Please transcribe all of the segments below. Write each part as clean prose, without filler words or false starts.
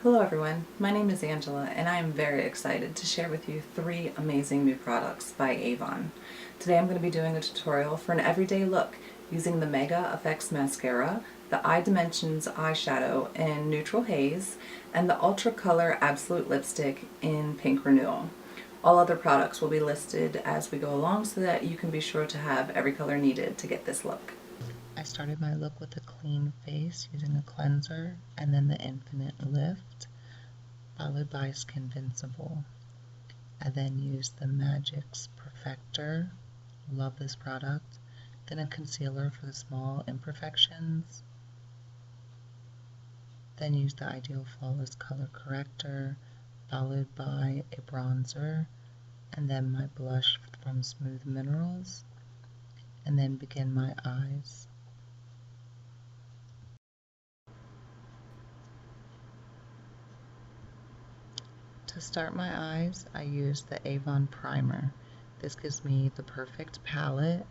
Hello everyone, my name is Angela and I am very excited to share with you 3 amazing new products by Avon. Today I'm going to be doing a tutorial for an everyday look using the Mega Effects Mascara, the Eye Dimensions eyeshadow in Neutral Haze, and the Ultra Color Absolute Lipstick in Pink Renewal. All other products will be listed as we go along so that you can be sure to have every color needed to get this look. I started my look with a clean face using a cleanser and then the Infinite Lift, followed by Skinvincible. I then used the Magix Perfector, love this product, then a concealer for the small imperfections, then used the Ideal Flawless Color Corrector, followed by a bronzer, and then my blush from Smooth Minerals, and then begin my eyes. To start my eyes, I use the Avon Primer. This gives me the perfect palette.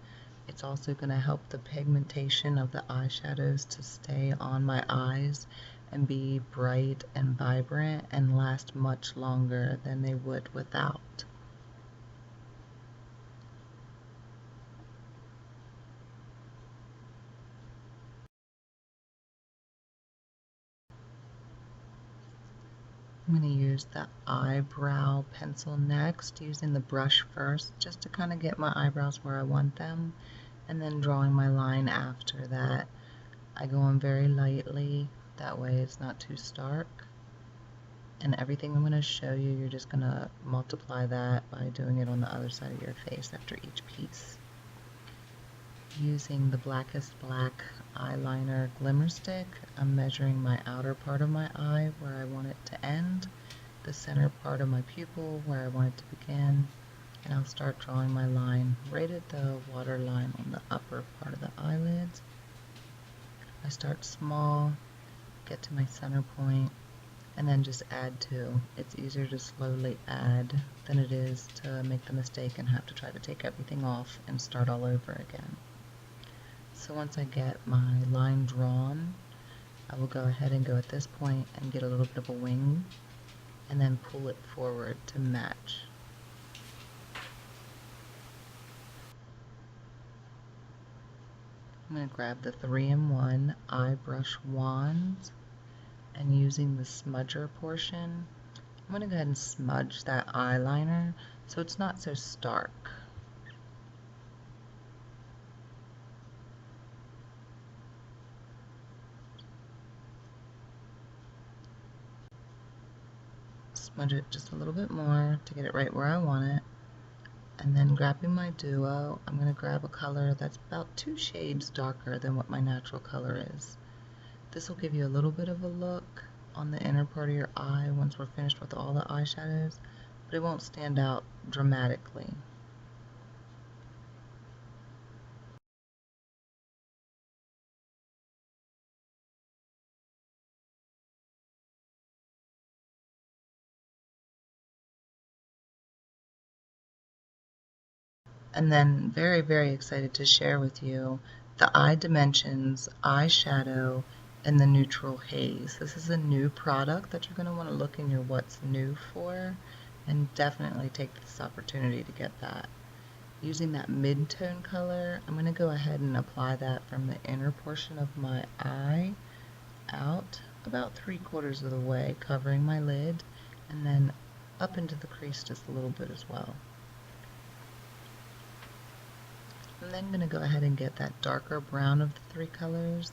It's also going to help the pigmentation of the eyeshadows to stay on my eyes and be bright and vibrant and last much longer than they would without. I'm going to use the eyebrow pencil next, using the brush first just to kind of get my eyebrows where I want them, and then drawing my line after that. I go on very lightly, that way it's not too stark. And everything I'm going to show you, you're just going to multiply that by doing it on the other side of your face after each piece. Using the Blackest Black eyeliner glimmer stick, I'm measuring my outer part of my eye where I want it to end, the center part of my pupil where I want it to begin, and I'll start drawing my line right at the waterline on the upper part of the eyelids. I start small, get to my center point, and then just add to. It's easier to slowly add than it is to make the mistake and have to try to take everything off and start all over again. So once I get my line drawn, I will go ahead and go at this point and get a little bit of a wing and then pull it forward to match. I'm going to grab the 3-in-1 eye brush wand, and using the smudger portion, I'm going to go ahead and smudge that eyeliner so it's not so stark. Smudge it just a little bit more to get it right where I want it. And then grabbing my duo, I'm going to grab a color that's about 2 shades darker than what my natural color is. This will give you a little bit of a look on the inner part of your eye once we're finished with all the eyeshadows, but it won't stand out dramatically. And then very excited to share with you the Eye Dimensions eyeshadow in the Neutral Haze. This is a new product that you're going to want to look in your what's new for, and definitely take this opportunity to get that. Using that mid-tone color, I'm going to go ahead and apply that from the inner portion of my eye out about 3/4 of the way, covering my lid, and then up into the crease just a little bit as well. I'm then going to go ahead and get that darker brown of the 3 colors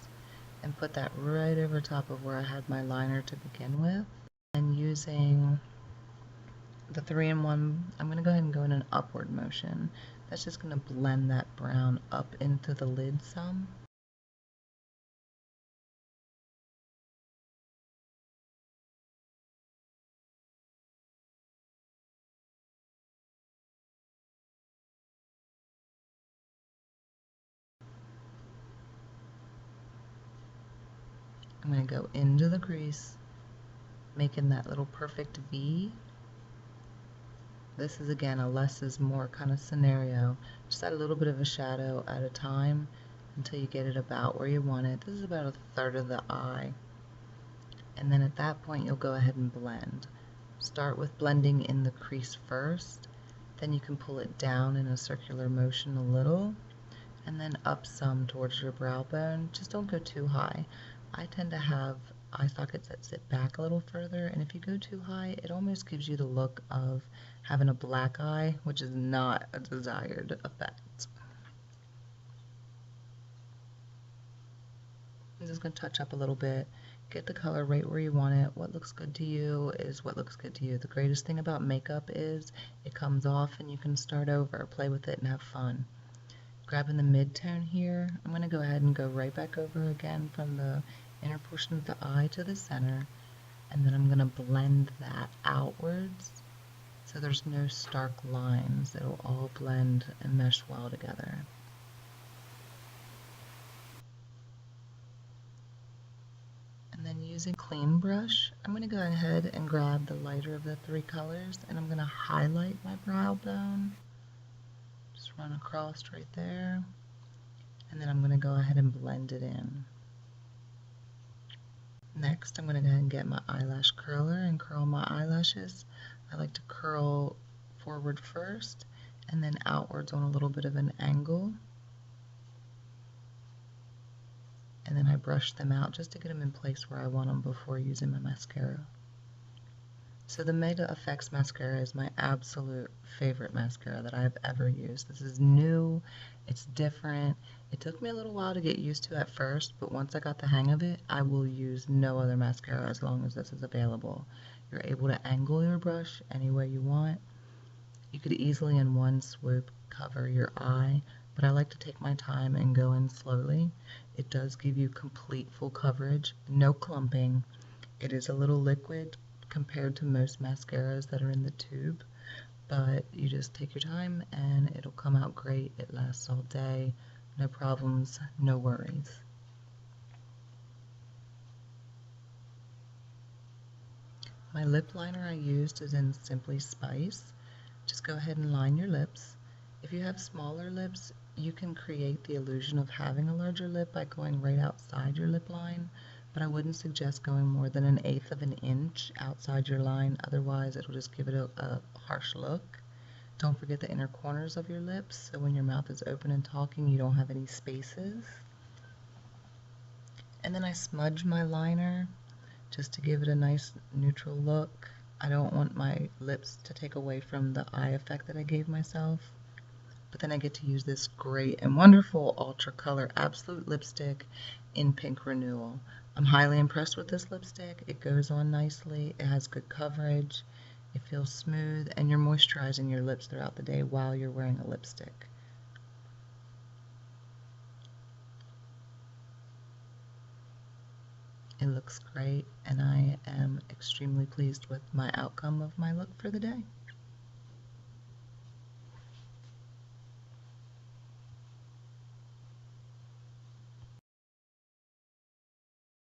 and put that right over top of where I had my liner to begin with. And using the 3-in-1, I'm going to go ahead and go in an upward motion. That's just going to blend that brown up into the lid some. I'm going to go into the crease, making that little perfect V. This is again a less is more kind of scenario. Just add a little bit of a shadow at a time until you get it about where you want it. This is about 1/3 of the eye. And then at that point, you'll go ahead and blend. Start with blending in the crease first, then you can pull it down in a circular motion a little, and then up some towards your brow bone. Just don't go too high. I tend to have eye sockets that sit back a little further, and if you go too high, it almost gives you the look of having a black eye, which is not a desired effect. I'm just going to touch up a little bit, get the color right where you want it. What looks good to you is what looks good to you. The greatest thing about makeup is it comes off and you can start over, play with it and have fun. Grabbing the mid-tone here, I'm going to go ahead and go right back over again from the inner portion of the eye to the center, and then I'm going to blend that outwards so there's no stark lines. It'll all blend and mesh well together. And then using clean brush, I'm going to go ahead and grab the lighter of the three colors, and I'm going to highlight my brow bone. Just run across right there, and then I'm going to go ahead and blend it in. Next, I'm going to go ahead and get my eyelash curler and curl my eyelashes. I like to curl forward first and then outwards on a little bit of an angle. And then I brush them out just to get them in place where I want them before using my mascara. So the Mega Effects Mascara is my absolute favorite mascara that I've ever used. This is new, it's different. It took me a little while to get used to at first, but once I got the hang of it, I will use no other mascara as long as this is available. You're able to angle your brush any way you want. You could easily in one swoop cover your eye, but I like to take my time and go in slowly. It does give you complete full coverage, no clumping. It is a little liquid compared to most mascaras that are in the tube, but you just take your time and it'll come out great. It lasts all day, no problems, no worries. My lip liner I used is in Simply Spice. Just go ahead and line your lips. If you have smaller lips, you can create the illusion of having a larger lip by going right outside your lip line, but I wouldn't suggest going more than 1/8 of an inch outside your line, otherwise it'll just give it a harsh look. Don't forget the inner corners of your lips, so when your mouth is open and talking, you don't have any spaces. And then I smudge my liner just to give it a nice neutral look. I don't want my lips to take away from the eye effect that I gave myself. But then I get to use this great and wonderful Ultra Color Absolute Lipstick in Pink Renewal. I'm highly impressed with this lipstick. It goes on nicely, it has good coverage, it feels smooth, and you're moisturizing your lips throughout the day while you're wearing a lipstick. It looks great, and I am extremely pleased with my outcome of my look for the day.